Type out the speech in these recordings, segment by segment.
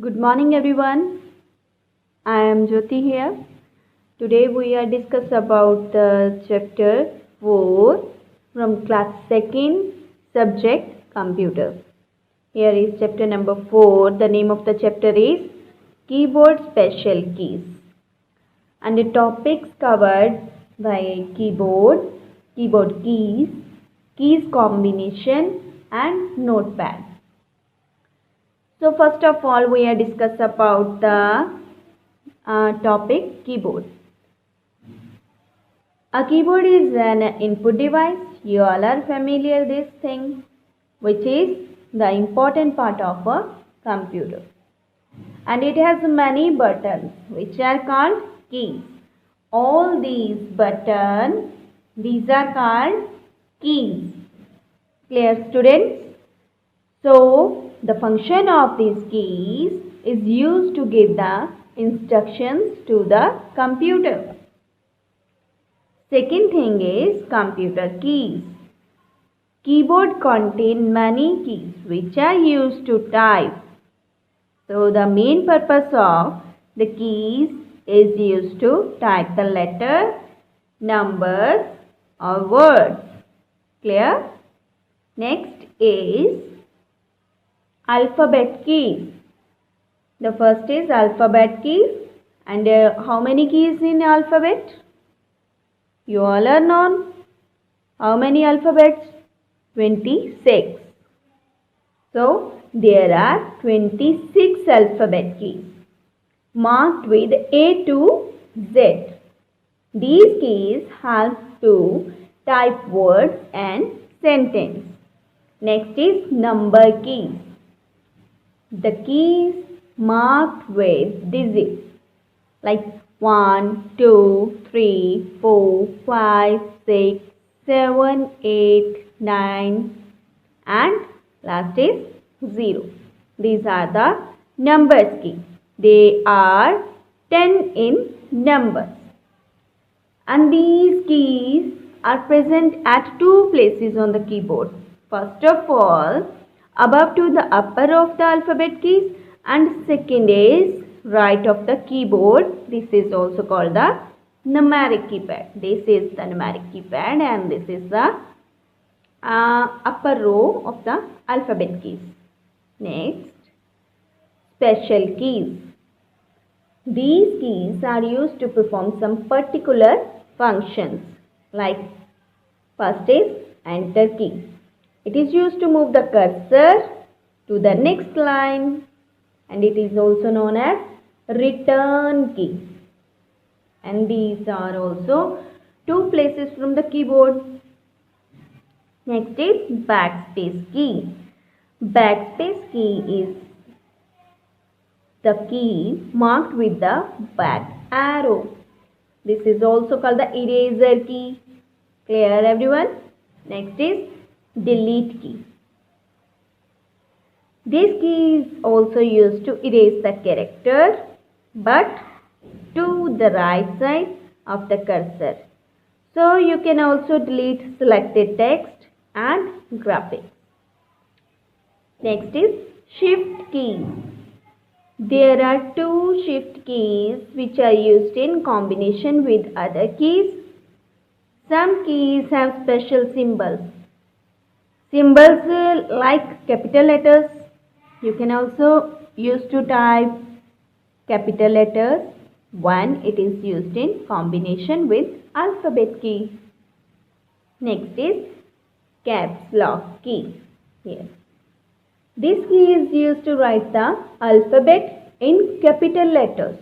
Good morning everyone. I am Jyoti here. Today we are discuss about the chapter 4 from class 2nd subject computer. Here is chapter number 4. The name of the chapter is keyboard special keys. And the topics covered by keyboard keys, keys combination and notepad. So first of all, we are discuss about the topic keyboard. A keyboard is an input device. You all are familiar this thing, which is the important part of a computer. And it has many buttons, which are called keys. All these buttons, these are called keys. Clear, students? So, the function of these keys is used to give the instructions to the computer. Second thing is computer keys. Keyboard contain many keys which are used to type. So, the main purpose of the keys is used to type the letter, numbers or words. Clear? Next is alphabet keys. The first is alphabet keys. And how many keys in alphabet? You all are known. How many alphabets? 26. So, there are 26 alphabet keys marked with A to Z. These keys help to type words and sentence. Next is number keys. The keys marked with digits like 1, 2, 3, 4, 5, 6, 7, 8, 9 and last is 0. These are the numbers key. They are 10 in numbers. And these keys are present at two places on the keyboard. First of all, above to the upper of the alphabet keys, and second is right of the keyboard. This is also called the numeric keypad. This is the numeric keypad and this is the upper row of the alphabet keys. Next, special keys. These keys are used to perform some particular functions like first is enter key. It is used to move the cursor to the next line and it is also known as return key. And these are also two places from the keyboard. Next is backspace key. Backspace key is the key marked with the back arrow. This is also called the eraser key. Clear everyone? Next is delete key. This key is also used to erase the character but to the right side of the cursor. So you can also delete selected text and graphics. Next is shift key. There are two shift keys which are used in combination with other keys. Some keys have special symbols. Symbols like capital letters. You can also use to type capital letters when it is used in combination with alphabet key. Next is caps lock key. Here. This key is used to write the alphabet in capital letters.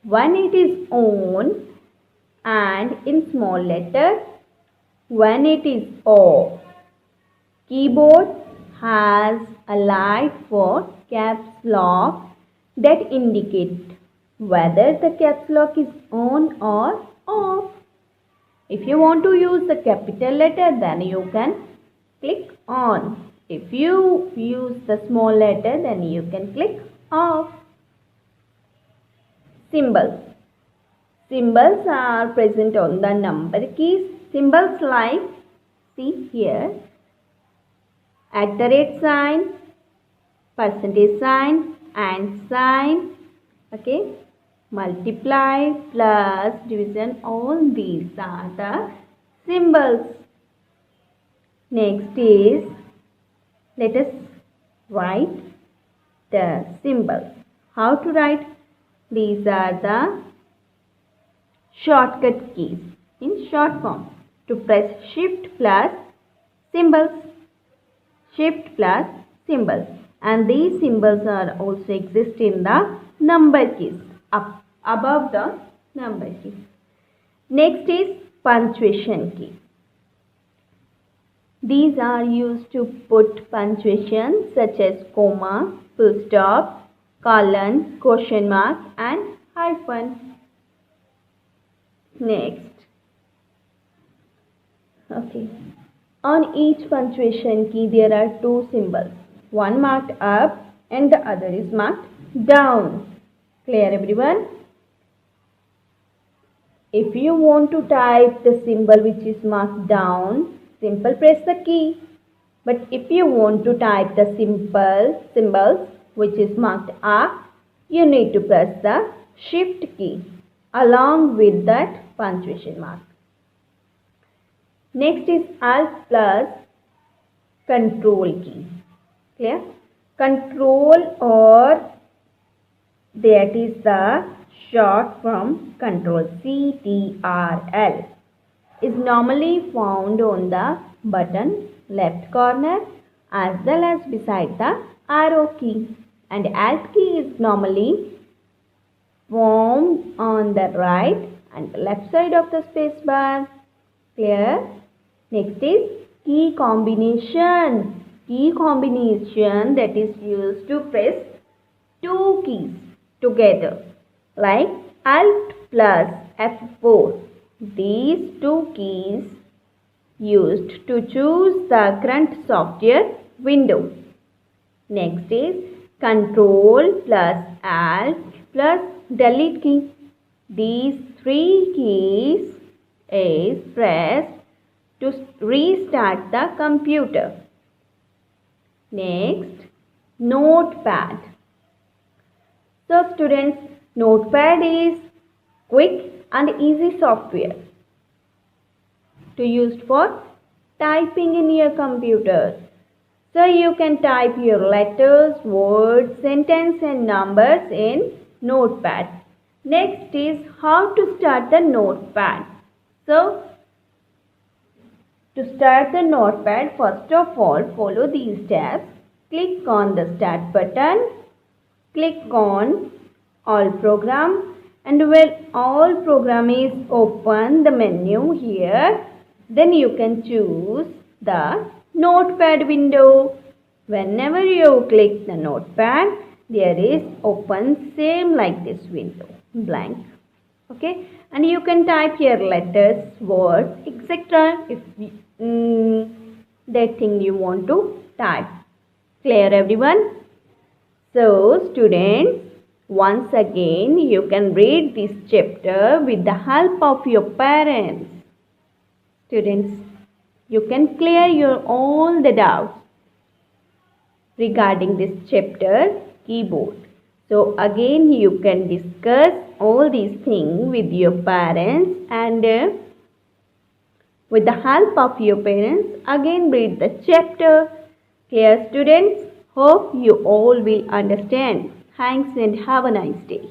When it is on and in small letter, when it is off. Keyboard has a light for caps lock that indicate whether the caps lock is on or off. If you want to use the capital letter, then you can click on. If you use the small letter, then you can click off. Symbols. Symbols are present on the number keys. Symbols like, see here, @ sign, %sign, and sign. Okay, multiply, plus, division, all these are the symbols. Next is, let us write the symbols. How to write? These are the shortcut keys in short form. To press shift plus symbols. Shift plus symbols. And these symbols are also exist in the number keys up above the number keys. Next is punctuation key. These are used to put punctuation such as comma, full stop, colon, question mark and hyphen. Next. Okay. On each punctuation key there are two symbols. One marked up and the other is marked down. Clear everyone? If you want to type the symbol which is marked down, simple press the key. But if you want to type the symbols which is marked up, you need to press the shift key along with that punctuation mark. Next is Alt plus control key. Clear? Control, or that is the short from control, CTRL, is normally found on the button left corner as well as beside the arrow key, and Alt key is normally found on the right and left side of the space bar. Clear? Next is key combination. Key combination that is used to press two keys together, like Alt plus F4. These two keys used to choose the current software window. Next is Control plus Alt plus delete key. These three keys is pressed to restart the computer. Next, Notepad. So students, Notepad is quick and easy software to use for typing in your computer. So you can type your letters, words, sentence and numbers in Notepad. Next is how to start the Notepad. So to start the Notepad, first of all, follow these steps. Click on the Start button. Click on All Program, and when all program is open, the menu here, then you can choose the Notepad window. Whenever you click the Notepad, there is open same like this window, blank. Okay, and you can type your letters, words, etc. if that thing you want to type. Clear everyone? So students, once again you can read this chapter with the help of your parents. Students, you can clear your all the doubts regarding this chapter, keyboard. So again you can discuss all these things with your parents, and with the help of your parents again read the chapter. Clear students? Hope you all will understand. Thanks and have a nice day.